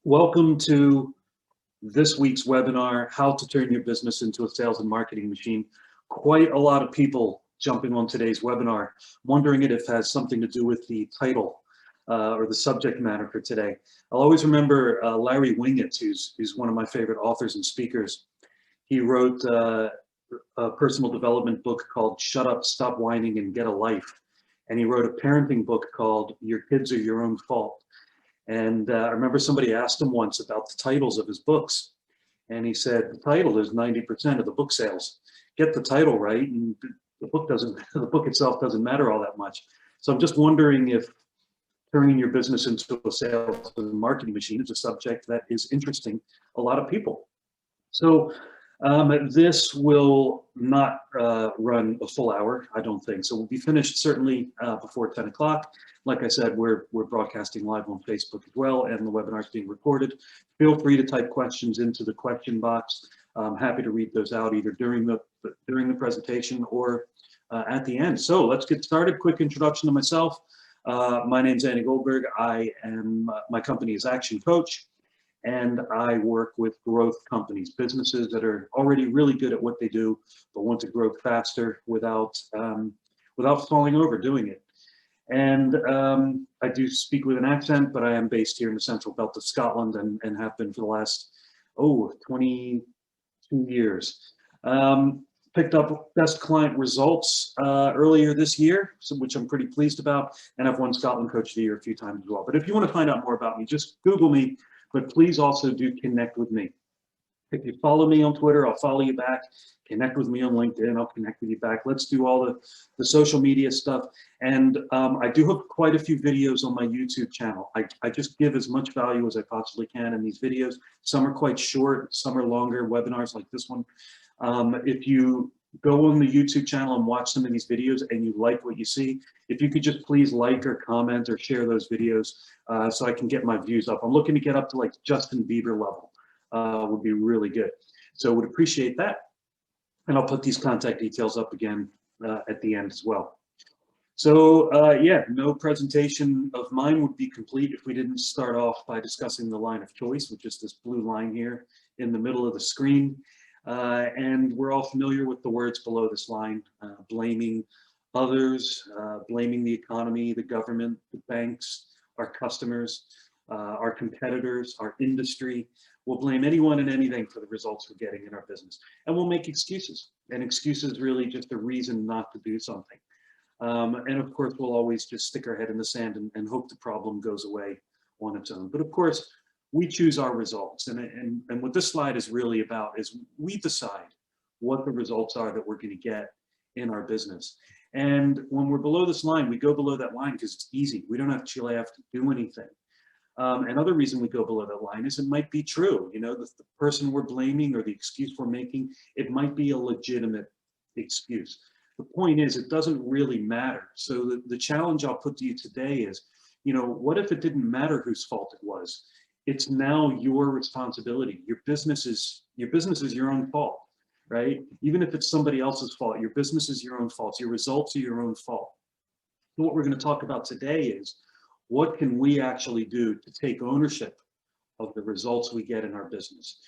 Welcome to this week's webinar, How to Turn Your Business into a Sales and Marketing Machine. Quite a lot of people jumping on today's webinar, wondering if it has something to do with the title or the subject matter for today. I'll always remember Larry Winget, who's one of my favorite authors and speakers. He wrote a personal development book called Shut Up, Stop Whining, and Get a Life. And he wrote a parenting book called Your Kids Are Your Own Fault. And I remember somebody asked him once about the titles of his books. And he said, the title is 90% of the book sales. Get the title right, and the book itself doesn't matter all that much. So I'm just wondering if turning your business into a sales and marketing machine is a subject that is interesting a lot of people. So this will not run a full hour, I don't think. So we'll be finished certainly before 10 o'clock. Like I said, we're broadcasting live on Facebook as well, and the webinar is being recorded. Feel free to type questions into the question box. I'm happy to read those out either during the presentation or at the end. So let's get started. Quick introduction to myself. My name's Andy Goldberg. My company is Action Coach. And I work with growth companies, businesses that are already really good at what they do, but want to grow faster without falling over doing it. And I do speak with an accent, but I am based here in the central belt of Scotland and have been for the last, 22 years. Picked up best client results earlier this year, which I'm pretty pleased about. And I've won Scotland Coach of the Year a few times as well. But if you want to find out more about me, just Google me. But please also do connect with me. If you follow me on Twitter, I'll follow you back. Connect with me on LinkedIn, I'll connect with you back. Let's do all the social media stuff. And I do have quite a few videos on my YouTube channel. I just give as much value as I possibly can in these videos. Some are quite short, some are longer webinars like this one. If you go on the YouTube channel and watch some of these videos and you like what you see, if you could just please like or comment or share those videos so I can get my views up. I'm looking to get up to like Justin Bieber level, would be really good. So would appreciate that. And I'll put these contact details up again at the end as well. So yeah, no presentation of mine would be complete if we didn't start off by discussing the line of choice, which is this blue line here in the middle of the screen. And we're all familiar with the words below this line, blaming others, blaming the economy, the government, the banks, our customers, our competitors, our industry. We'll blame anyone and anything for the results we're getting in our business. And we'll make excuses. And excuses really just a reason not to do something. And of course, we'll always just stick our head in the sand and hope the problem goes away on its own. But of course, we choose our results. And what this slide is really about is we decide what the results are that we're going to get in our business. And when we're below this line, we go below that line because it's easy. We don't actually have to do anything. Another reason we go below that line is it might be true. You know, the person we're blaming or the excuse we're making, it might be a legitimate excuse. The point is, it doesn't really matter. So the challenge I'll put to you today is, you know, what if it didn't matter whose fault it was? It's now your responsibility. Your business is your own fault, right? Even if it's somebody else's fault, your business is your own fault. Your results are your own fault. So what we're going to talk about today is what can we actually do to take ownership of the results we get in our business?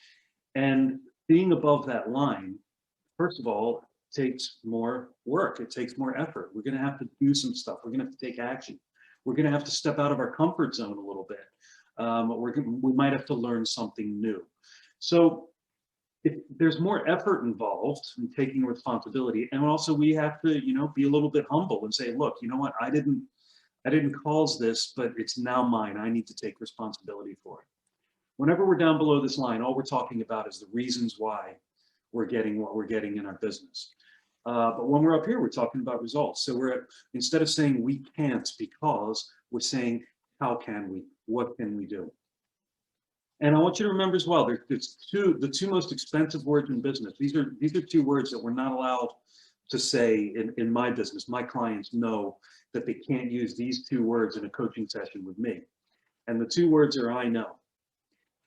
And being above that line, first of all, takes more work. It takes more effort. We're going to have to do some stuff. We're going to have to take action. We're going to have to step out of our comfort zone a little bit. We might have to learn something new. So if there's more effort involved in taking responsibility, and also we have to, you know, be a little bit humble and say, look, you know what, I didn't cause this, but it's now mine. I need to take responsibility for it. Whenever we're down below this line, all we're talking about is the reasons why we're getting what we're getting in our business. But when we're up here, we're talking about results. So instead of saying we can't because, we're saying, how can we? What can we do? And I want you to remember as well, there's the two most expensive words in business. These are two words that we're not allowed to say in my business. My clients know that they can't use these two words in a coaching session with me. And the two words are I know.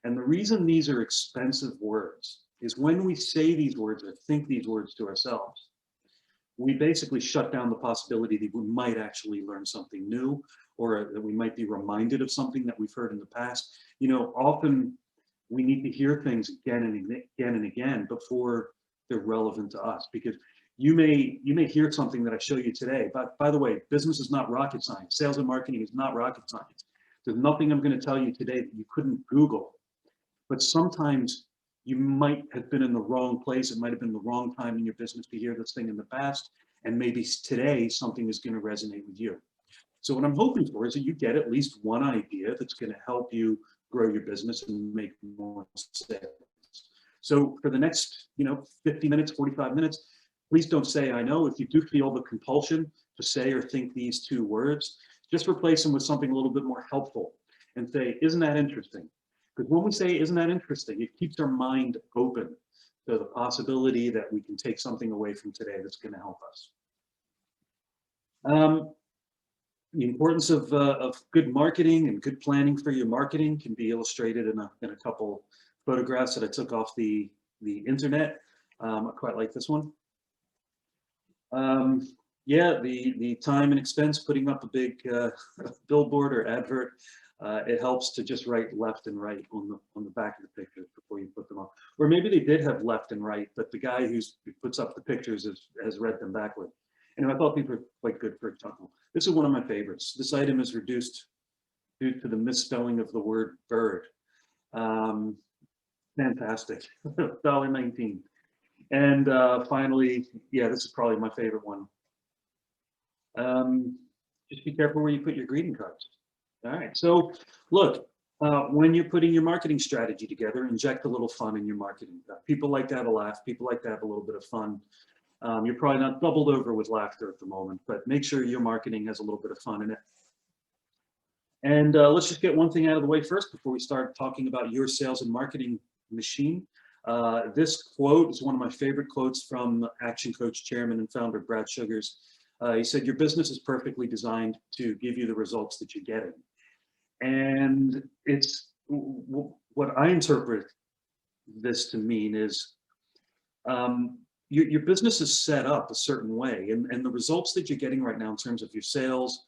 And the reason these are expensive words is when we say these words or think these words to ourselves, we basically shut down the possibility that we might actually learn something new, or that we might be reminded of something that we've heard in the past. You know, often we need to hear things again and again and again before they're relevant to us, because you may hear something that I show you today. But by the way, business is not rocket science. Sales and marketing is not rocket science. There's nothing I'm going to tell you today that you couldn't Google. But sometimes you might have been in the wrong place. It might have been the wrong time in your business to hear this thing in the past. And maybe today something is going to resonate with you. So what I'm hoping for is that you get at least one idea that's going to help you grow your business and make more sales. So for the next, 50 minutes, 45 minutes, please don't say I know. If you do feel the compulsion to say or think these two words, just replace them with something a little bit more helpful and say, isn't that interesting? Because when we say, isn't that interesting, it keeps our mind open to the possibility that we can take something away from today that's going to help us. The importance of good marketing and good planning for your marketing can be illustrated in a couple photographs that I took off the internet. I quite like this one. Yeah, the time and expense putting up a big billboard or advert. It helps to just write left and right on the back of the pictures before you put them up. Or maybe they did have left and right, but the guy who puts up the pictures has read them backward. And I thought these were quite good for example. This is one of my favorites. This item is reduced due to the misspelling of the word bird. Fantastic, $1.19. And finally, yeah, this is probably my favorite one. Just be careful where you put your greeting cards. All right, so look, when you're putting your marketing strategy together, inject a little fun in your marketing. People like to have a laugh. People like to have a little bit of fun. You're probably not doubled over with laughter at the moment, but make sure your marketing has a little bit of fun in it. And let's just get one thing out of the way first before we start talking about your sales and marketing machine. This quote is one of my favorite quotes from Action Coach Chairman and founder Brad Sugars. He said, your business is perfectly designed to give you the results that you're getting. And it's what I interpret this to mean is your business is set up a certain way, and the results that you're getting right now in terms of your sales,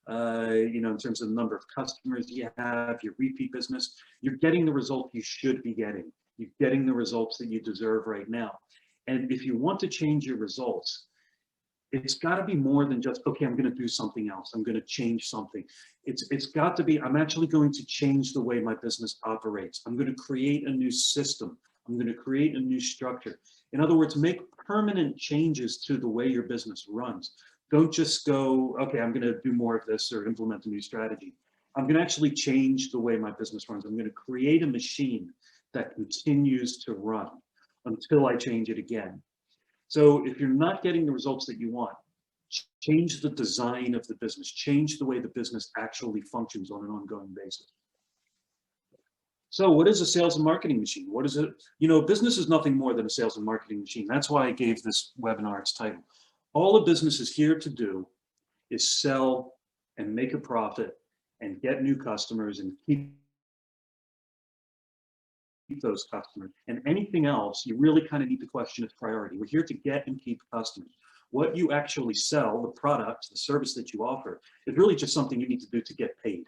in terms of the number of customers you have, your repeat business, you're getting the result you should be getting. You're getting the results that you deserve right now. And if you want to change your results, it's got to be more than just, okay, I'm going to do something else. I'm going to change something. It's got to be, I'm actually going to change the way my business operates. I'm going to create a new system. I'm going to create a new structure. In other words, make permanent changes to the way your business runs. Don't just go, okay, I'm going to do more of this or implement a new strategy. I'm going to actually change the way my business runs. I'm going to create a machine that continues to run until I change it again. So if you're not getting the results that you want, change the design of the business, change the way the business actually functions on an ongoing basis. So what is a sales and marketing machine? What is it? Business is nothing more than a sales and marketing machine. That's why I gave this webinar its title. All a business is here to do is sell and make a profit and get new customers and keep those customers. And anything else, you really kind of need to question its priority. We're here to get and keep customers. What you actually sell, the product, the service that you offer, is really just something you need to do to get paid.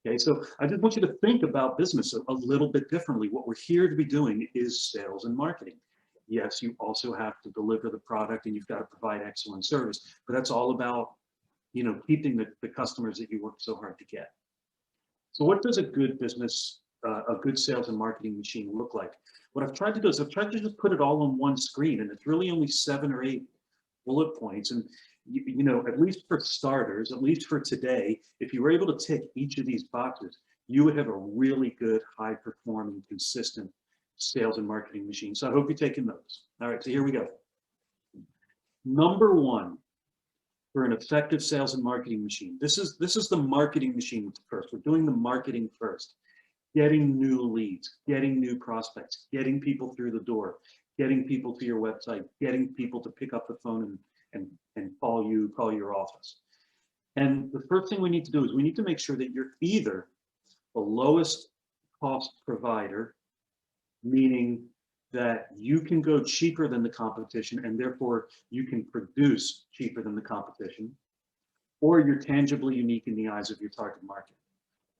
Okay, so I just want you to think about business a little bit differently. What we're here to be doing is sales and marketing. Yes, you also have to deliver the product and you've got to provide excellent service, but that's all about, keeping the customers that you work so hard to get. So what does a good business, a good sales and marketing machine look like? What I've tried to do is I've tried to just put it all on one screen, and it's really only 7 or 8 bullet points. And at least for starters, at least for today, if you were able to tick each of these boxes, you would have a really good, high-performing, consistent sales and marketing machine. So I hope you're taking notes. All right, so here we go. Number 1 for an effective sales and marketing machine. This is the marketing machine first. We're doing the marketing first. Getting new leads, getting new prospects, getting people through the door, getting people to your website, getting people to pick up the phone and call your office. And the first thing we need to do is we need to make sure that you're either the lowest cost provider, meaning that you can go cheaper than the competition and therefore you can produce cheaper than the competition, or you're tangibly unique in the eyes of your target market.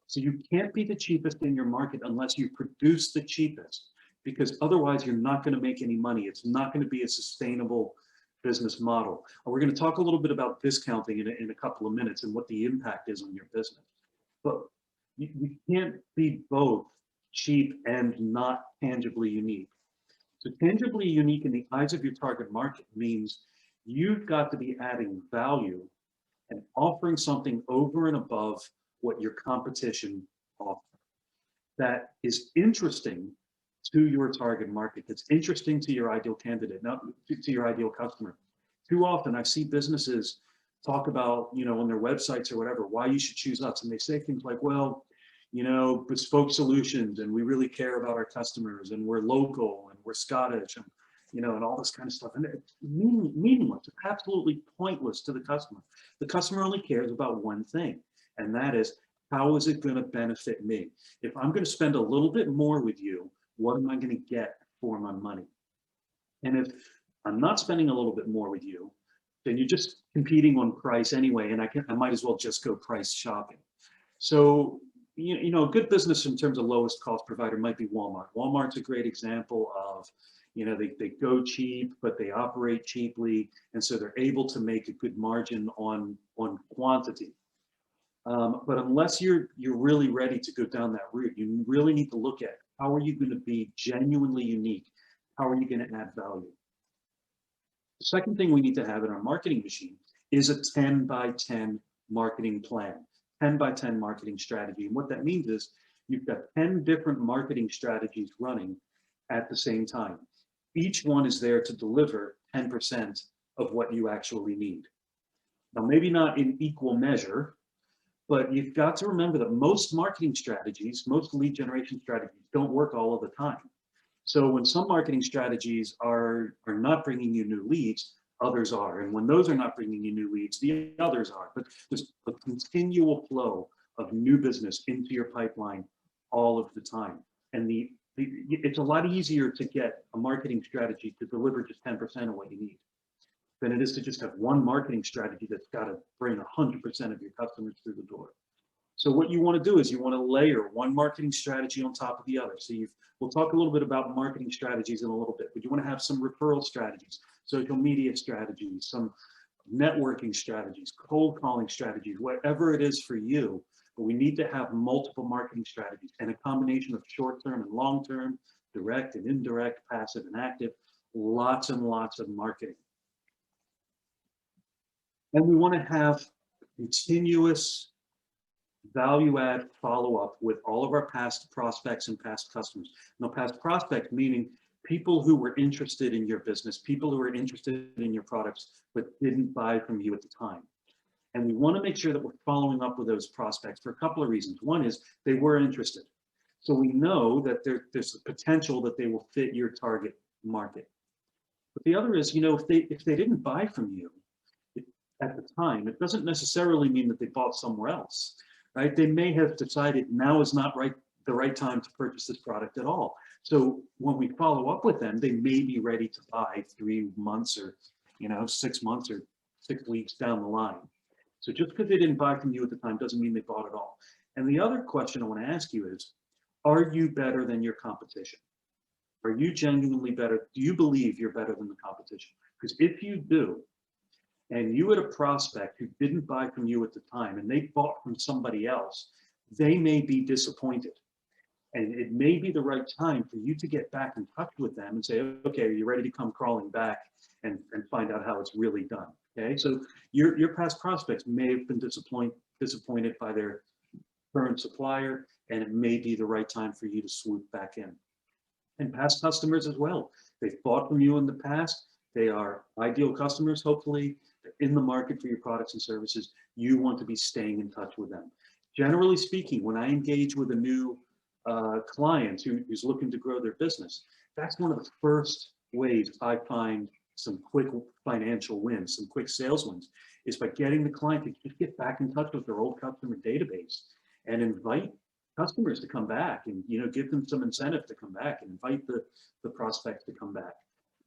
So you can't be the cheapest in your market unless you produce the cheapest, because otherwise you're not going to make any money. It's not going to be a sustainable business model. And we're going to talk a little bit about discounting in a couple of minutes and what the impact is on your business. But you can't be both cheap and not tangibly unique. So tangibly unique in the eyes of your target market means you've got to be adding value and offering something over and above what your competition offers that is interesting to your target market, that's interesting to your ideal candidate, not to your ideal customer. Too often I see businesses talk about, on their websites or whatever, why you should choose us. And they say things like, well, bespoke solutions, and we really care about our customers, and we're local, and we're Scottish, and all this kind of stuff. And it's meaningless, it's absolutely pointless to the customer. The customer only cares about one thing, and that is, how is it going to benefit me? If I'm going to spend a little bit more with you, what am I going to get for my money? And if I'm not spending a little bit more with you, then you're just competing on price anyway, and I might as well just go price shopping. So, a good business in terms of lowest cost provider might be Walmart. Walmart's a great example of, they go cheap, but they operate cheaply, and so they're able to make a good margin on quantity. But unless you're really ready to go down that route, you really need to look at, how are you going to be genuinely unique? How are you going to add value? The second thing we need to have in our marketing machine is a 10 by 10 marketing plan, 10 by 10 marketing strategy. And what that means is you've got 10 different marketing strategies running at the same time. Each one is there to deliver 10% of what you actually need. Now, maybe not in equal measure, but you've got to remember that most marketing strategies, most lead generation strategies don't work all of the time. So when some marketing strategies are not bringing you new leads, others are. And when those are not bringing you new leads, the others are. But there's a continual flow of new business into your pipeline all of the time. And it's a lot easier to get a marketing strategy to deliver just 10% of what you need than it is to just have one marketing strategy that's got to bring 100% of your customers through the door. So what you want to do is you want to layer one marketing strategy on top of the other. So we'll talk a little bit about marketing strategies in a little bit, but you want to have some referral strategies, social media strategies, some networking strategies, cold calling strategies, whatever it is for you. But we need to have multiple marketing strategies and a combination of short-term and long-term, direct and indirect, passive and active, lots and lots of marketing. And we want to have continuous value add follow-up with all of our past prospects and past customers. Now, past prospects meaning people who were interested in your business, people who were interested in your products, but didn't buy from you at the time. And we want to make sure that we're following up with those prospects for a couple of reasons. One is they were interested. So we know that there's a potential that they will fit your target market. But the other is, if they didn't buy from you at the time, it doesn't necessarily mean that they bought somewhere else, right? They may have decided now is not the right time to purchase this product at all. So when we follow up with them, they may be ready to buy 3 months or 6 months or 6 weeks down the line. So just because they didn't buy from you at the time doesn't mean they bought at all. And the other question I want to ask you is, are you better than your competition? Are you genuinely better? Do you believe you're better than the competition? Because if you do, and you had a prospect who didn't buy from you at the time and they bought from somebody else, they may be disappointed. And it may be the right time for you to get back in touch with them and say, okay, are you ready to come crawling back and find out how it's really done? Okay, so your past prospects may have been disappointed by their current supplier, and it may be the right time for you to swoop back in. And past customers as well. They've bought from you in the past. They are ideal customers, hopefully. They're in the market for your products and services. You want to be staying in touch with them. Generally speaking, when I engage with a new client who's looking to grow their business, that's one of the first ways I find some quick financial wins, some quick sales wins, is by getting the client to just get back in touch with their old customer database and invite customers to come back and give them some incentive to come back and invite the prospects to come back.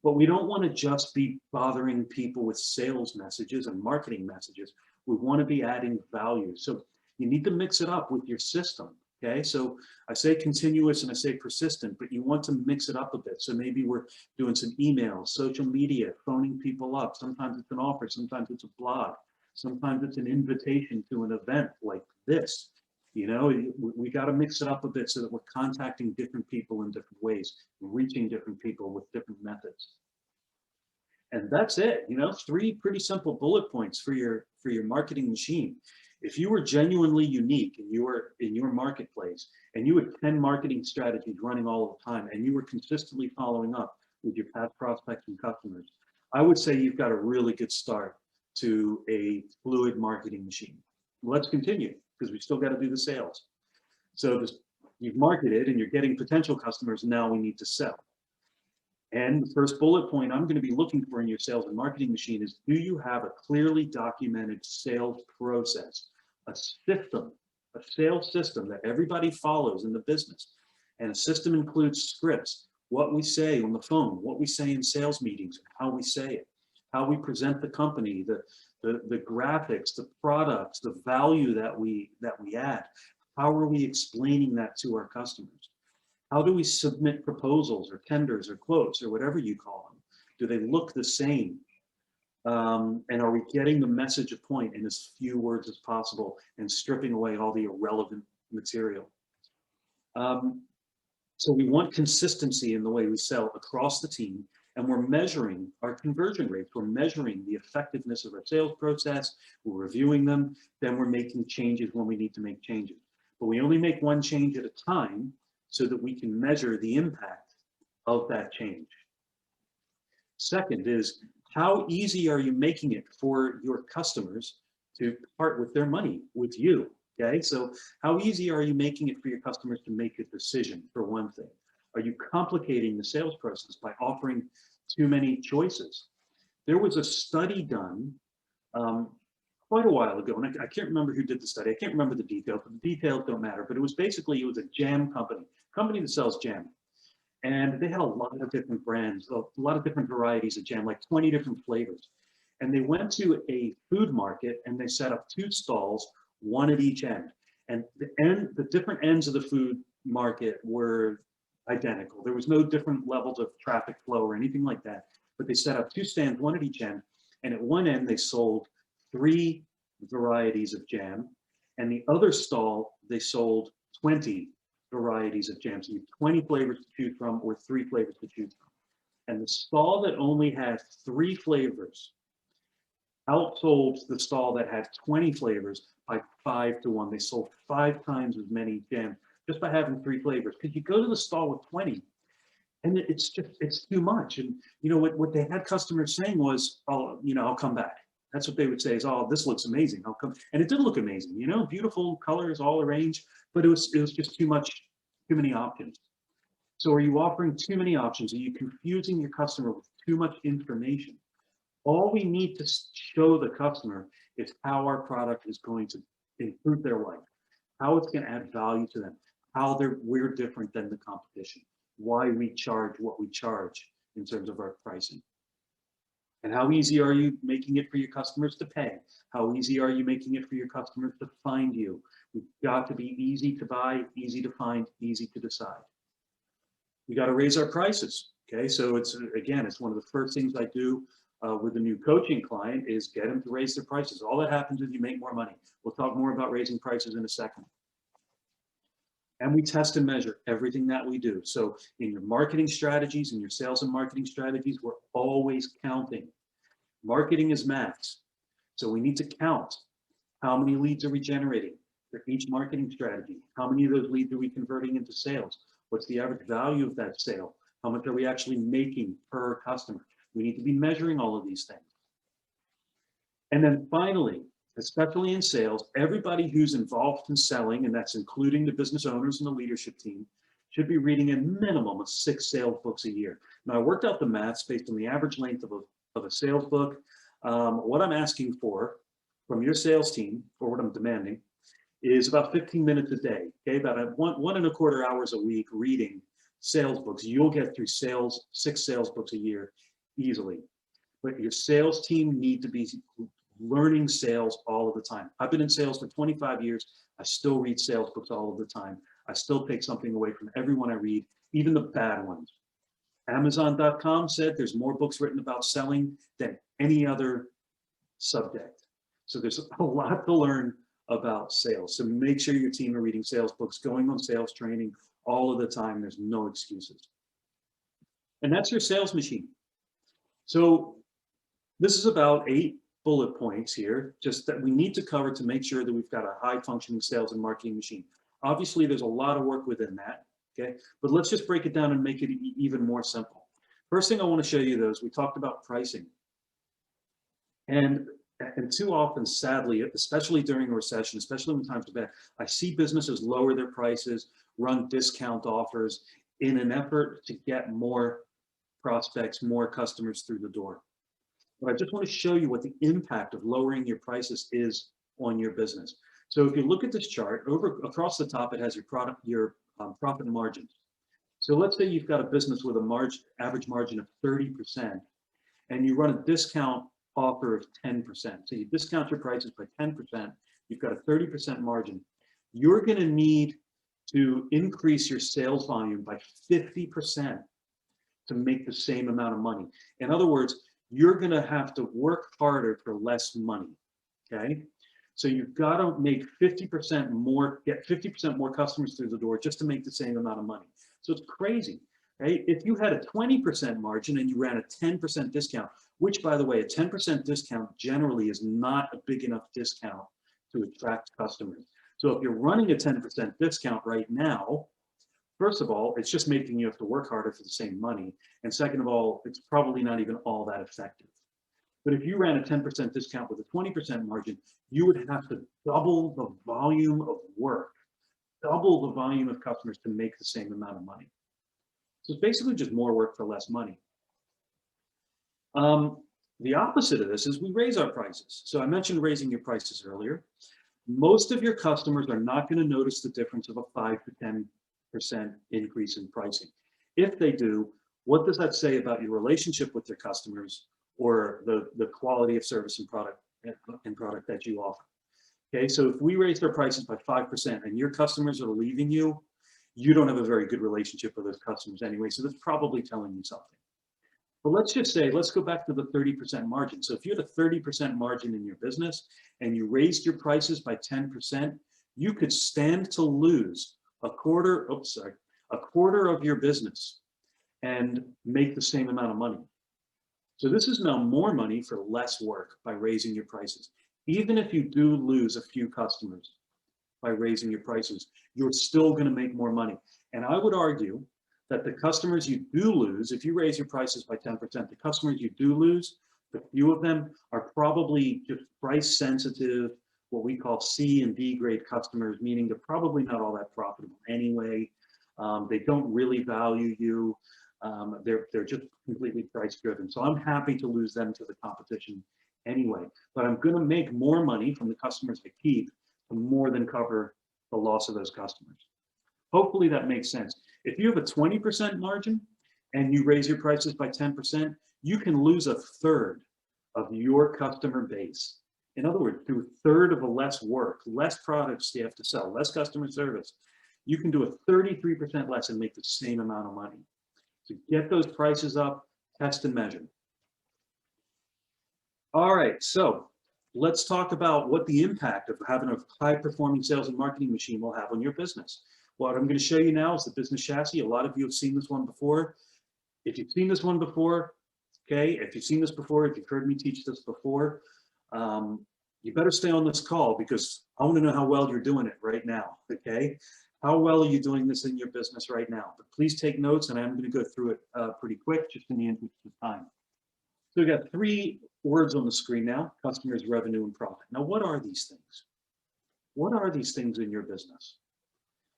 But we don't want to just be bothering people with sales messages and marketing messages. We want to be adding value. So you need to mix it up with your system. Okay, so I say continuous and I say persistent, but you want to mix it up a bit. So maybe we're doing some emails, social media, phoning people up. Sometimes it's an offer, sometimes it's a blog, sometimes it's an invitation to an event like this. You know, we got to mix it up a bit so that we're contacting different people in different ways, reaching different people with different methods. And that's it. You know, 3 pretty simple bullet points for your marketing machine. If you were genuinely unique and you were in your marketplace and you had 10 marketing strategies running all the time and you were consistently following up with your past prospects and customers, I would say you've got a really good start to a fluid marketing machine. Let's continue because we still got to do the sales. So you've marketed and you're getting potential customers. Now we need to sell. And the first bullet point I'm going to be looking for in your sales and marketing machine is, do you have a clearly documented sales process, a system, a sales system that everybody follows in the business? And a system includes scripts, what we say on the phone, what we say in sales meetings, how we say it, how we present the company, the graphics, the products, the value that we add. How are we explaining that to our customers? How do we submit proposals or tenders or quotes or whatever you call them? Do they look the same? And are we getting the message of point in as few words as possible and stripping away all the irrelevant material? So we want consistency in the way we sell across the team, and we're measuring our conversion rates. We're measuring the effectiveness of our sales process. We're reviewing them. Then we're making changes when we need to make changes. But we only make one change at a time, so that we can measure the impact of that change. Second is, how easy are you making it for your customers to part with their money with you? Okay, so how easy are you making it for your customers to make a decision, for one thing? Are you complicating the sales process by offering too many choices? There was a study done quite a while ago, and I can't remember who did the study. I can't remember the details, but the details don't matter. But it was a jam company that sells jam. And they had a lot of different brands, a lot of different varieties of jam, like 20 different flavors. And they went to a food market and they set up 2 stalls, one at each end. And the different ends of the food market were identical. There was no different levels of traffic flow or anything like that. But they set up 2 stands, one at each end. And at one end, they sold 3 varieties of jam, and the other stall, they sold 20 varieties of jam. So you have 20 flavors to choose from or 3 flavors to choose from. And the stall that only had 3 flavors outsold the stall that had 20 flavors by 5 to 1. They sold 5 times as many jam just by having 3 flavors. Because you go to the stall with 20, and it's too much. And you know what they had customers saying was, oh, you know, I'll come back. That's what they would say is, oh, this looks amazing. I'll come. And it did look amazing, you know, beautiful colors, all arranged, but it was just too many options. So are you offering too many options? Are you confusing your customer with too much information? All we need to show the customer is how our product is going to improve their life, how it's going to add value to them, how we're different than the competition, why we charge what we charge in terms of our pricing. And how easy are you making it for your customers to pay? How easy are you making it for your customers to find you? We've got to be easy to buy, easy to find, easy to decide. We got to raise our prices. Okay, so it's one of the first things I do with a new coaching client is get them to raise their prices. All that happens is you make more money. We'll talk more about raising prices in a second. And we test and measure everything that we do. So in your marketing strategies, in your sales and marketing strategies, we're always counting. Marketing is maths. So we need to count how many leads are we generating for each marketing strategy? How many of those leads are we converting into sales? What's the average value of that sale? How much are we actually making per customer? We need to be measuring all of these things. And then finally, especially in sales, everybody who's involved in selling, and that's including the business owners and the leadership team, should be reading a minimum of 6 sales books a year. Now, I worked out the maths based on the average length of a sales book. What I'm asking for from your sales team, or what I'm demanding, is about 15 minutes a day, okay? About 1.25 hours a week reading sales books. You'll get through 6 sales books a year easily. But your sales team need to be learning sales all of the time. I've been in sales for 25 years. I still read sales books all of the time. I still take something away from everyone I read, even the bad ones. Amazon.com said there's more books written about selling than any other subject. So there's a lot to learn about sales. So make sure your team are reading sales books, going on sales training all of the time. There's no excuses. And that's your sales machine. So this is about 8 bullet points here, just that we need to cover to make sure that we've got a high functioning sales and marketing machine. Obviously, there's a lot of work within that, okay? But let's just break it down and make it even more simple. First thing I want to show you though is we talked about pricing. And too often, sadly, especially during a recession, especially when times are bad, I see businesses lower their prices, run discount offers in an effort to get more prospects, more customers through the door. But I just want to show you what the impact of lowering your prices is on your business. So if you look at this chart, across the top, it has your profit margins. So let's say you've got a business with a average margin of 30%, and you run a discount offer of 10%. So you discount your prices by 10%, you've got a 30% margin. You're going to need to increase your sales volume by 50% to make the same amount of money. In other words, you're going to have to work harder for less money, okay? So you've got to make 50% more, get 50% more customers through the door just to make the same amount of money. So it's crazy, right? If you had a 20% margin and you ran a 10% discount, which by the way, a 10% discount generally is not a big enough discount to attract customers. So if you're running a 10% discount right now, first of all, it's just making you have to work harder for the same money. And second of all, it's probably not even all that effective. But if you ran a 10% discount with a 20% margin, you would have to double the volume of work, double the volume of customers to make the same amount of money. So it's basically just more work for less money. The opposite of this is we raise our prices. So I mentioned raising your prices earlier. Most of your customers are not going to notice the difference of a 5 to 10% increase in pricing. If they do, what does that say about your relationship with your customers or the quality of service and product that you offer? Okay, so if we raised our prices by 5% and your customers are leaving you, you don't have a very good relationship with those customers anyway, so that's probably telling you something. But let's just say, let's go back to the 30% margin. So if you had a 30% margin in your business and you raised your prices by 10%, you could stand to lose a quarter of your business and make the same amount of money. So this is now more money for less work by raising your prices. Even if you do lose a few customers by raising your prices, you're still going to make more money. And I would argue that the customers you do lose, if you raise your prices by 10%, the customers you do lose, the few of them are probably just price sensitive, what we call C and D grade customers, meaning they're probably not all that profitable anyway. They don't really value you. They're just completely price driven. So I'm happy to lose them to the competition anyway, but I'm going to make more money from the customers I keep to more than cover the loss of those customers. Hopefully that makes sense. If you have a 20% margin and you raise your prices by 10%, you can lose a third of your customer base. In other words, do a third of a less work, less products you have to sell, less customer service. You can do a 33% less and make the same amount of money. So get those prices up, test and measure. All right, so let's talk about what the impact of having a high-performing sales and marketing machine will have on your business. What I'm going to show you now is the business chassis. A lot of you have seen this one before. If you've seen this one before, okay, if you've seen this before, if you've heard me teach this before, you better stay on this call because I want to know how well you're doing it right now, okay? How well are you doing this in your business right now? But please take notes, and I'm going to go through it pretty quick, just in the interest of time. So we got 3 words on the screen now: customers, revenue, and profit. Now, what are these things? What are these things in your business?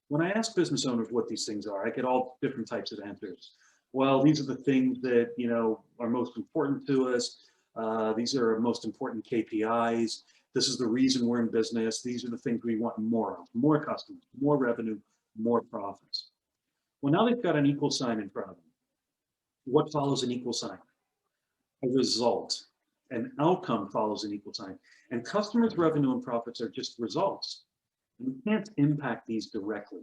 When I ask business owners what these things are, I get all different types of answers. Well, these are the things that, you know, are most important to us. These are our most important KPIs. This is the reason we're in business. These are the things we want more of: more customers, more revenue, more profits. Well, now they've got an equal sign in front of them. What follows an equal sign? A result. an outcome follows an equal sign. And customers' revenue and profits are just results. And we can't impact these directly.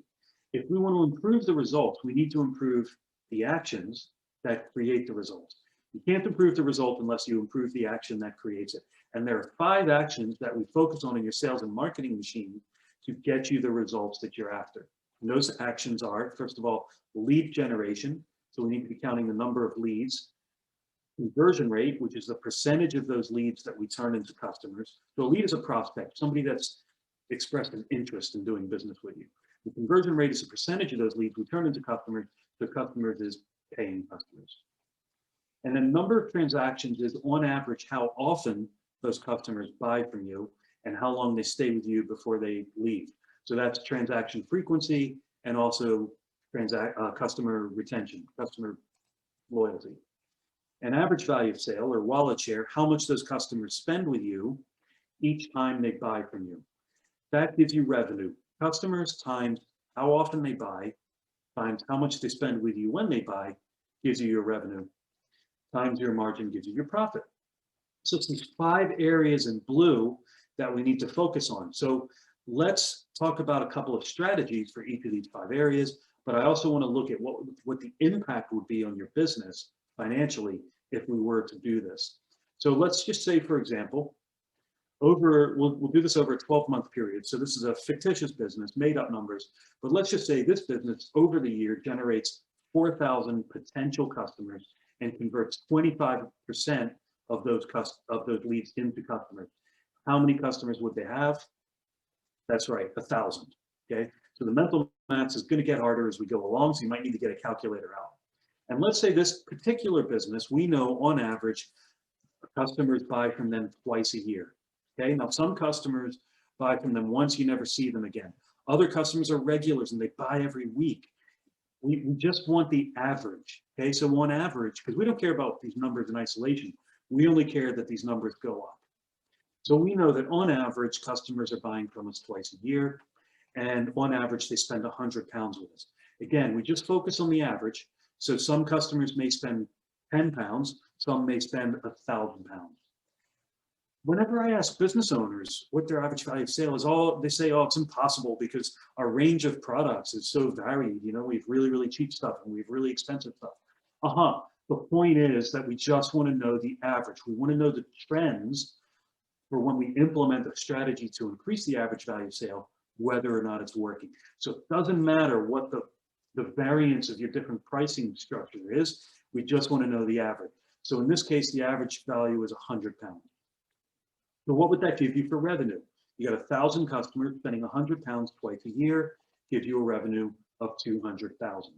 If we want to improve the results, we need to improve the actions that create the results. You can't improve the result unless you improve the action that creates it. And there are 5 actions that we focus on in your sales and marketing machine to get you the results that you're after. And those actions are, first of all, lead generation. So we need to be counting the number of leads. Conversion rate, which is the percentage of those leads that we turn into customers. So a lead is a prospect, somebody that's expressed an interest in doing business with you. The conversion rate is a percentage of those leads we turn into customers. The customers is paying customers. And then number of transactions is on average how often those customers buy from you and how long they stay with you before they leave. So that's transaction frequency and also customer retention, customer loyalty. And average value of sale or wallet share, how much those customers spend with you each time they buy from you. That gives you revenue. Customers times how often they buy times how much they spend with you when they buy gives you your revenue times your margin gives you your profit. So it's these 5 areas in blue that we need to focus on. So let's talk about a couple of strategies for each of these 5 areas, but I also want to look at what the impact would be on your business financially if we were to do this. So let's just say, for example, we'll do this over a 12-month period. So this is a fictitious business, made up numbers, but let's just say this business over the year generates 4,000 potential customers and converts 25% of those leads into customers. How many customers would they have? That's right, 1,000. Okay, so the mental math is going to get harder as we go along, so you might need to get a calculator out. And let's say this particular business, we know on average, customers buy from them twice a year. Okay, now some customers buy from them once, you never see them again. Other customers are regulars and they buy every week. We just want the average. Okay, so on average, because we don't care about these numbers in isolation, we only care that these numbers go up. So we know that on average, customers are buying from us twice a year, and on average, they spend 100 pounds with us. Again, we just focus on the average. So some customers may spend 10 pounds, some may spend 1,000 pounds. Whenever I ask business owners what their average value of sale is, they say, oh, it's impossible because our range of products is so varied. You know, we have really, really cheap stuff and we have really expensive stuff. The point is that we just want to know the average. We want to know the trends for when we implement a strategy to increase the average value of sale, whether or not it's working. So it doesn't matter what the variance of your different pricing structure is. We just want to know the average. So in this case, the average value is 100 pounds. So what would that give you for revenue? You got 1,000 customers spending 100 pounds twice a year, gives you a revenue of 200,000.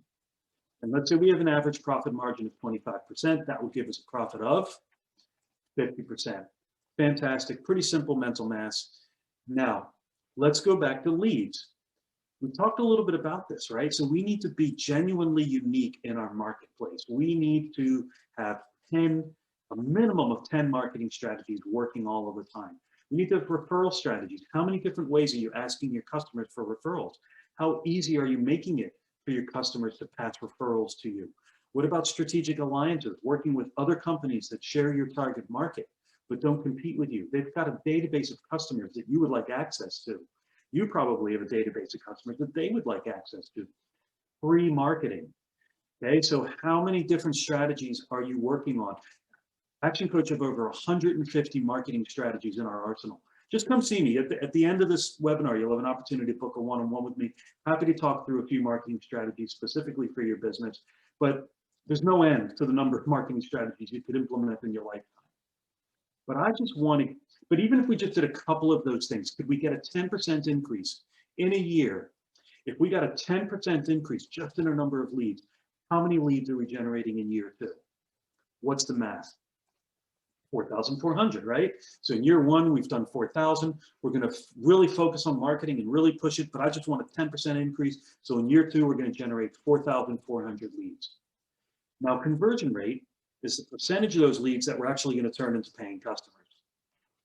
And let's say we have an average profit margin of 25%. That would give us a profit of 50%. Fantastic, pretty simple mental math. Now, let's go back to leads. We talked a little bit about this, right? So we need to be genuinely unique in our marketplace. We need to have a minimum of 10 marketing strategies working all of the time. We need to have referral strategies. How many different ways are you asking your customers for referrals? How easy are you making it for your customers to pass referrals to you? What about strategic alliances, working with other companies that share your target market, but don't compete with you? They've got a database of customers that you would like access to. You probably have a database of customers that they would like access to. Free marketing. Okay, so how many different strategies are you working on? Action Coach have over 150 marketing strategies in our arsenal. Just come see me. At the end of this webinar, you'll have an opportunity to book a one-on-one with me. Happy to talk through a few marketing strategies specifically for your business, but there's no end to the number of marketing strategies you could implement in your lifetime. But I just want to, but even if we just did a couple of those things, could we get a 10% increase in a year? If we got a 10% increase just in our number of leads, how many leads are we generating in year 2? What's the math? 4,400, right? So in year 1, we've done 4,000. We're going to really focus on marketing and really push it, but I just want a 10% increase. So in year 2, we're going to generate 4,400 leads. Now, conversion rate is the percentage of those leads that we're actually going to turn into paying customers.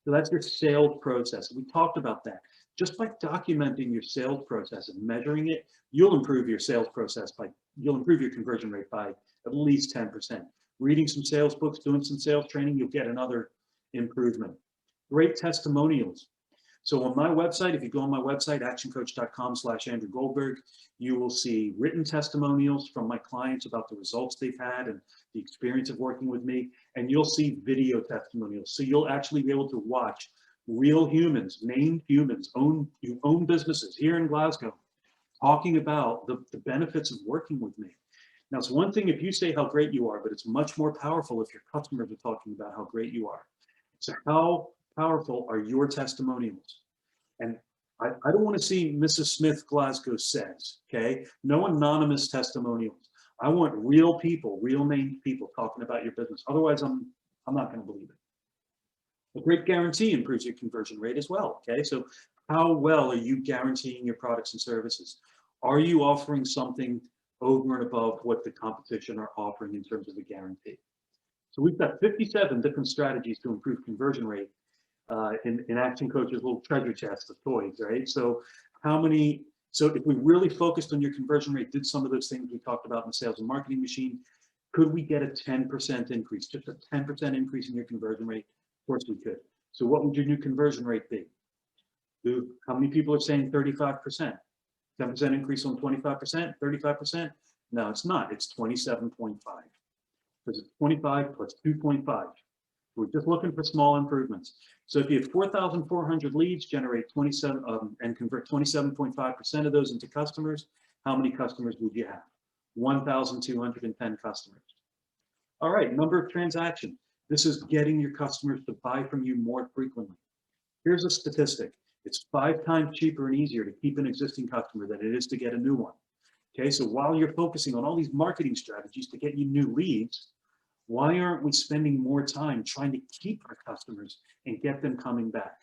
So that's your sales process. We talked about that. Just by documenting your sales process and measuring it, you'll improve your sales process you'll improve your conversion rate by at least 10%. Reading some sales books, doing some sales training, you'll get another improvement. Great testimonials. So on my website, if you go on my website, actioncoach.com/Andrew Goldberg, you will see written testimonials from my clients about the results they've had and the experience of working with me. And you'll see video testimonials. So you'll actually be able to watch real humans, named humans, who own businesses here in Glasgow, talking about the benefits of working with me. Now, it's one thing if you say how great you are, but it's much more powerful if your customers are talking about how great you are. So how powerful are your testimonials? And I don't want to see Mrs. Smith Glasgow says, okay? No anonymous testimonials. I want real people, real named people talking about your business. Otherwise, I'm not going to believe it. A great guarantee improves your conversion rate as well, okay? So how well are you guaranteeing your products and services? Are you offering something over and above what the competition are offering in terms of a guarantee? So we've got 57 different strategies to improve conversion rate in Action Coach's little treasure chest of toys, right? So so if we really focused on your conversion rate, did some of those things we talked about in the sales and marketing machine, could we get a 10% increase, just a 10% increase in your conversion rate? Of course we could. So what would your new conversion rate be? How many people are saying 35%? 10% increase on 25%, 35%? No, it's not. It's 27.5. Because it's 25 plus 2.5. We're just looking for small improvements. So if you have 4,400 leads, generate 27 and convert 27.5% of those into customers, how many customers would you have? 1,210 customers. All right, number of transactions. This is getting your customers to buy from you more frequently. Here's a statistic. It's 5 times cheaper and easier to keep an existing customer than it is to get a new one. Okay, so while you're focusing on all these marketing strategies to get you new leads, why aren't we spending more time trying to keep our customers and get them coming back?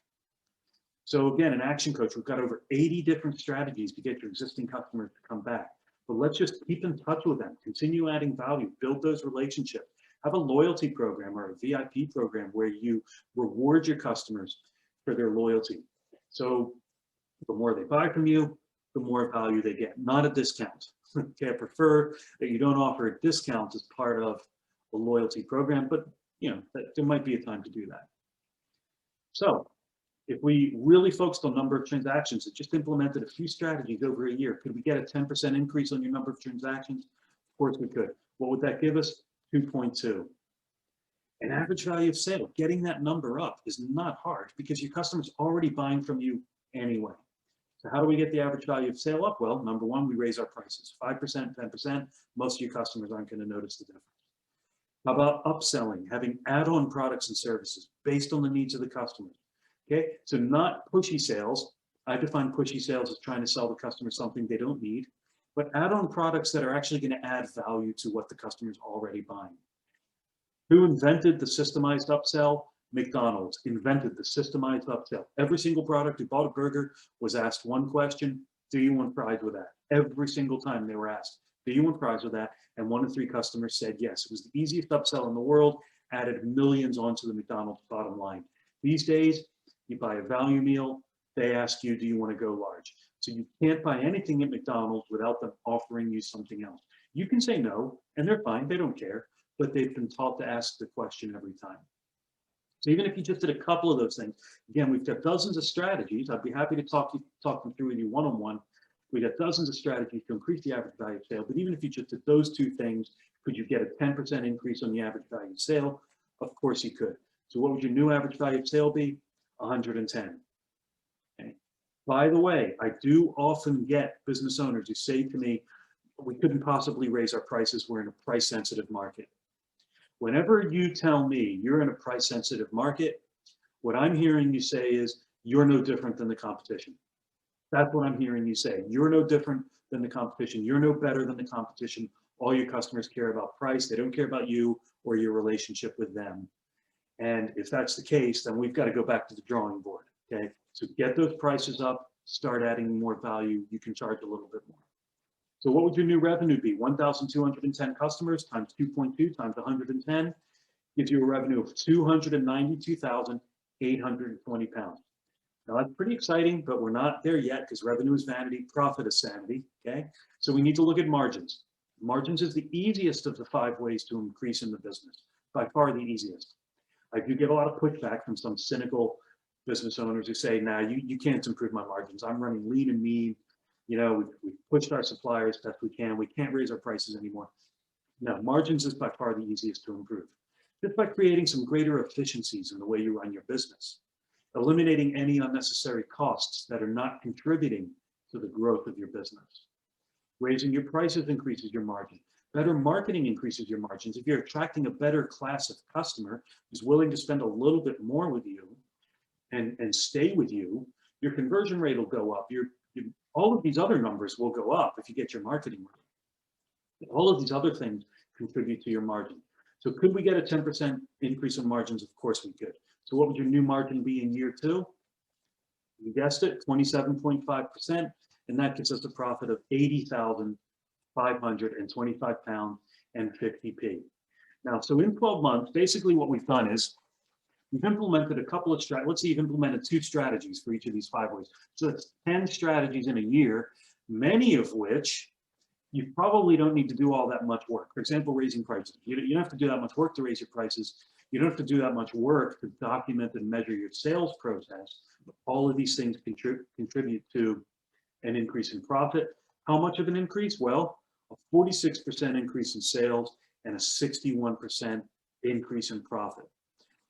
So again, in Action Coach, we've got over 80 different strategies to get your existing customers to come back. But let's just keep in touch with them, continue adding value, build those relationships, have a loyalty program or a VIP program where you reward your customers for their loyalty. So the more they buy from you, the more value they get, not a discount. Okay, I prefer that you don't offer a discount as part of a loyalty program, but there might be a time to do that. So if we really focused on number of transactions and just implemented a few strategies over a year, could we get a 10% increase on your number of transactions? Of course we could. What would that give us? 2.2. An average value of sale, getting that number up is not hard because your customer's already buying from you anyway. So how do we get the average value of sale up? Well, number one, we raise our prices, 5%, 10%. Most of your customers aren't going to notice the difference. How about upselling, having add-on products and services based on the needs of the customers? Okay, so not pushy sales. I define pushy sales as trying to sell the customer something they don't need, but add-on products that are actually going to add value to what the customer's already buying. Who invented the systemized upsell? McDonald's invented the systemized upsell. Every single product who bought a burger was asked one question: do you want fries with that? Every single time they were asked, do you want fries with that? And 1 in 3 customers said yes. It was the easiest upsell in the world, added millions onto the McDonald's bottom line. These days, you buy a value meal, they ask you, do you want to go large? So you can't buy anything at McDonald's without them offering you something else. You can say no, and they're fine, they don't care, but they've been taught to ask the question every time. So even if you just did a couple of those things, again, we've got dozens of strategies. I'd be happy to talk them through with you one-on-one. We got dozens of strategies to increase the average value of sale, but even if you just did those 2 things, could you get a 10% increase on the average value of sale? Of course you could. So what would your new average value of sale be? 110. Okay. By the way, I do often get business owners who say to me, we couldn't possibly raise our prices, we're in a price sensitive market. Whenever you tell me you're in a price sensitive market, what I'm hearing you say is you're no different than the competition. That's what I'm hearing you say. You're no different than the competition. You're no better than the competition. All your customers care about price. They don't care about you or your relationship with them. And if that's the case, then we've got to go back to the drawing board. Okay, so get those prices up, start adding more value. You can charge a little bit more. So what would your new revenue be? 1,210 customers times 2.2 times 110 gives you a revenue of 292,820 pounds. Now that's pretty exciting, but we're not there yet because revenue is vanity, profit is sanity, okay? So we need to look at margins. Margins is the easiest of the 5 ways to increase in the business, by far the easiest. I do get a lot of pushback from some cynical business owners who say, nah, you can't improve my margins. I'm running lean and mean. You know, we've pushed our suppliers best we can. We can't raise our prices anymore. No, margins is by far the easiest to improve. Just by creating some greater efficiencies in the way you run your business, eliminating any unnecessary costs that are not contributing to the growth of your business. Raising your prices increases your margin. Better marketing increases your margins. If you're attracting a better class of customer who's willing to spend a little bit more with you and stay with you, your conversion rate will go up. All of these other numbers will go up if you get your marketing right. All of these other things contribute to your margin. So could we get a 10% increase in margins? Of course we could. So what would your new margin be in year 2? You guessed it, 27.5%, and that gives us a profit of £80,525 and 50p. Now, so in 12 months, basically what we've done is we've implemented a couple of strategies. Let's say you've implemented 2 strategies for each of these 5 ways. So that's 10 strategies in a year, many of which you probably don't need to do all that much work. For example, raising prices. You don't have to do that much work to raise your prices. You don't have to do that much work to document and measure your sales process. But all of these things contribute to an increase in profit. How much of an increase? Well, a 46% increase in sales and a 61% increase in profit.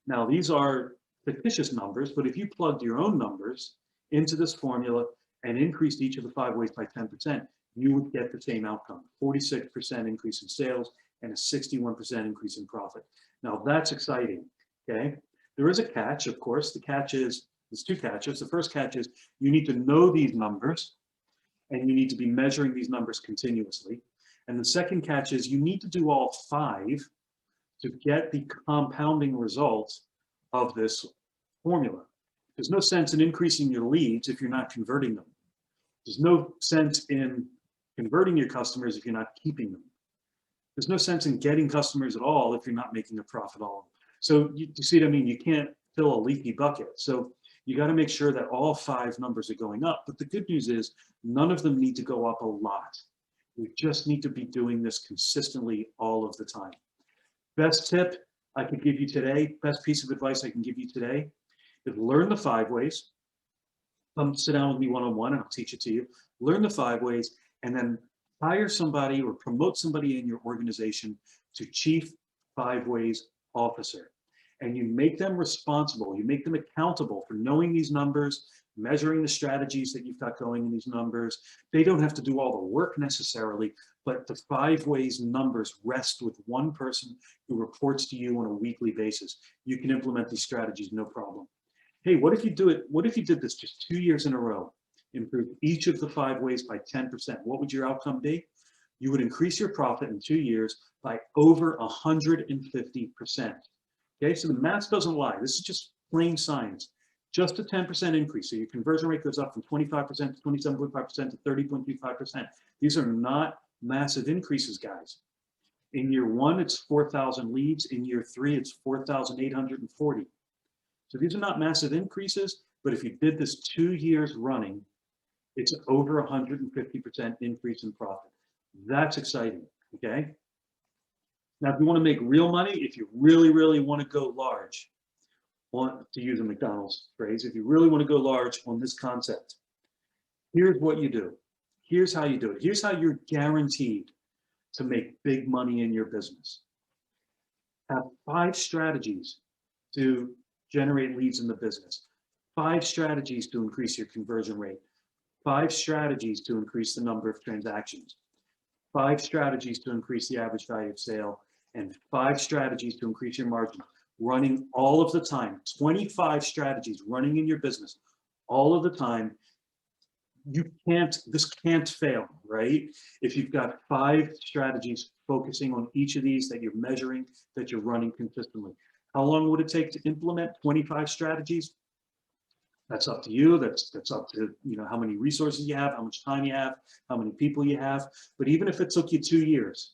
Now, these are fictitious numbers, but if you plugged your own numbers into this formula and increased each of the 5 ways by 10%, you would get the same outcome, 46% increase in sales and a 61% increase in profit. Now, that's exciting, okay? There is a catch, of course. The catch is, there's 2 catches. The first catch is you need to know these numbers and you need to be measuring these numbers continuously. And the second catch is you need to do all 5 to get the compounding results of this formula. There's no sense in increasing your leads if you're not converting them. There's no sense in converting your customers if you're not keeping them. There's no sense in getting customers at all if you're not making a profit on them. So you see what I mean? You can't fill a leaky bucket. So you got to make sure that all 5 numbers are going up. But the good news is none of them need to go up a lot. We just need to be doing this consistently all of the time. Best tip I could give you today, best piece of advice I can give you today is learn the 5 ways. Come sit down with me one-on-one and I'll teach it to you. Learn the 5 ways and then hire somebody or promote somebody in your organization to Chief 5 Ways Officer. And you make them responsible, you make them accountable for knowing these numbers, measuring the strategies that you've got going in these numbers. They don't have to do all the work necessarily, but the 5 ways numbers rest with one person who reports to you on a weekly basis. You can implement these strategies, no problem. Hey, what if you do it? What if you did this just 2 years in a row? Improve each of the 5 ways by 10%. What would your outcome be? You would increase your profit in 2 years by over 150%. Okay, so the math doesn't lie. This is just plain science. Just a 10% increase. So your conversion rate goes up from 25% to 27.5% to 30.25%. These are not massive increases, guys. In year 1, it's 4,000 leads. In year 3, it's 4,840. So these are not massive increases, but if you did this 2 years running, it's over 150% increase in profit. That's exciting, okay? Now, if you want to make real money, if you really, really want to go large, to use a McDonald's phrase, if you really want to go large on this concept, here's what you do. Here's how you do it. Here's how you're guaranteed to make big money in your business. Have 5 strategies to generate leads in the business. 5 strategies to increase your conversion rate. 5 strategies to increase the number of transactions. 5 strategies to increase the average value of sale. And 5 strategies to increase your margin. Running all of the time. 25 strategies running in your business all of the time. This can't fail, right? If you've got 5 strategies focusing on each of these that you're measuring, that you're running consistently. How long would it take to implement 25 strategies? That's up to you. That's up to, you know, how many resources you have, how much time you have, how many people you have. But even if it took you 2 years,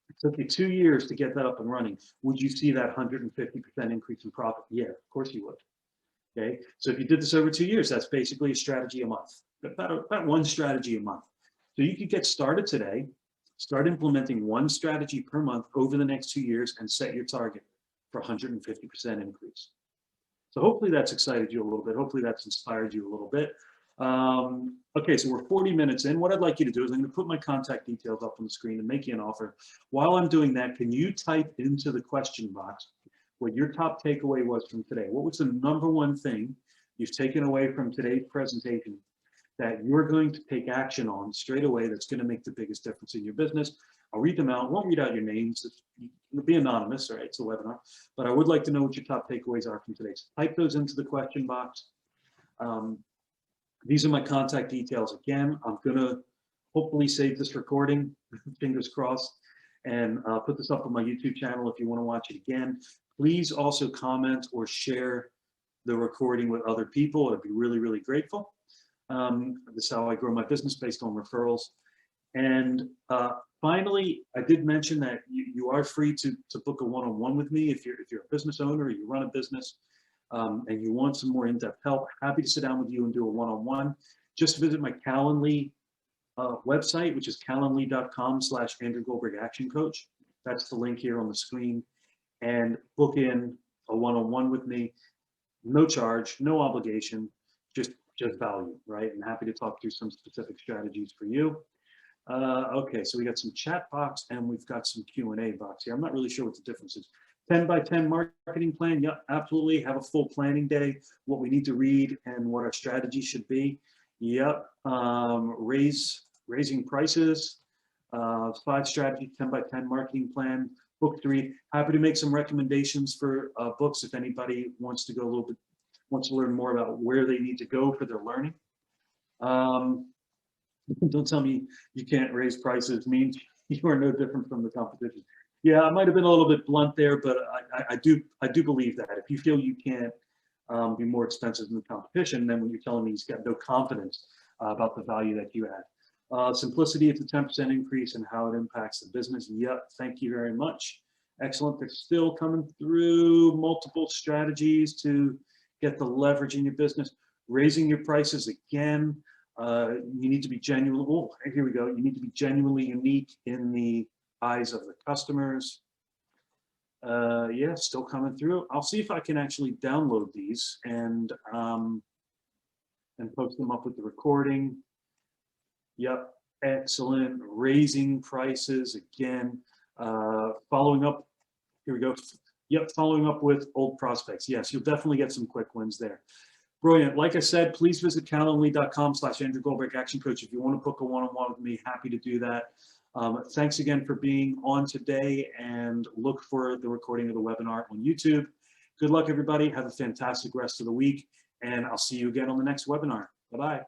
it took you 2 years to get that up and running, would you see that 150% increase in profit? Yeah, of course you would. Okay, so if you did this over 2 years, that's basically a strategy a month, about 1 strategy a month. So you could get started today, start implementing 1 strategy per month over the next 2 years and set your target for 150% increase. So hopefully that's excited you a little bit. Hopefully that's inspired you a little bit. Okay, so we're 40 minutes in. What I'd like you to do is I'm going to put my contact details up on the screen and make you an offer. While I'm doing that, can you type into the question box what your top takeaway was from today? What was the number one thing you've taken away from today's presentation that you're going to take action on straight away that's going to make the biggest difference in your business? I'll read them out. I won't read out your names. It'll be anonymous, all right? It's a webinar. But I would like to know what your top takeaways are from today. So type those into the question box. These are my contact details. Again, I'm going to hopefully save this recording, fingers crossed, and put this up on my YouTube channel if you want to watch it again. Please also comment or share the recording with other people. I'd be really, really grateful. This is how I grow my business, based on referrals. And finally, I did mention that you are free to book a one-on-one with me if you're a business owner or you run a business and you want some more in-depth help. Happy to sit down with you and do a one-on-one. Just visit my Calendly website, which is calendly.com/Andrew Goldberg Action Coach. That's the link here on the screen, and book in a one-on-one with me. No charge, no obligation, just value, right? I'm happy to talk through some specific strategies for you. Okay, so we got some chat box and we've got some Q&A box here. I'm not really sure what the difference is. 10 by 10 marketing plan. Yep, absolutely. Have a full planning day, what we need to read and what our strategy should be. Yep. Raising prices, 5 strategies, 10 by 10 marketing plan, book 3. Happy to make some recommendations for books if anybody wants to go a little bit, wants to learn more about where they need to go for their learning. Don't tell me you can't raise prices means you are no different from the competition. Yeah, I might have been a little bit blunt there, but I do believe that if you feel you can't be more expensive than the competition, then when you're telling me he's got no confidence about the value that you add. Simplicity of the 10% increase and how it impacts the business. Yep, thank you very much. Excellent. They're still coming through. Multiple strategies to get the leverage in your business. Raising your prices again. You need to be genuine. Oh, here we go. You need to be genuinely unique in the eyes of the customers. Yeah, still coming through. I'll see if I can actually download these and post them up with the recording. Yep, excellent. Raising prices again. Following up. Here we go. Yep, following up with old prospects. Yes, you'll definitely get some quick wins there. Brilliant. Like I said, please visit calendly.com/Andrew Goldberg Action Coach if you want to book a one-on-one with me. Happy to do that. Thanks again for being on today, and look for the recording of the webinar on YouTube. Good luck, everybody. Have a fantastic rest of the week, and I'll see you again on the next webinar. Bye-bye.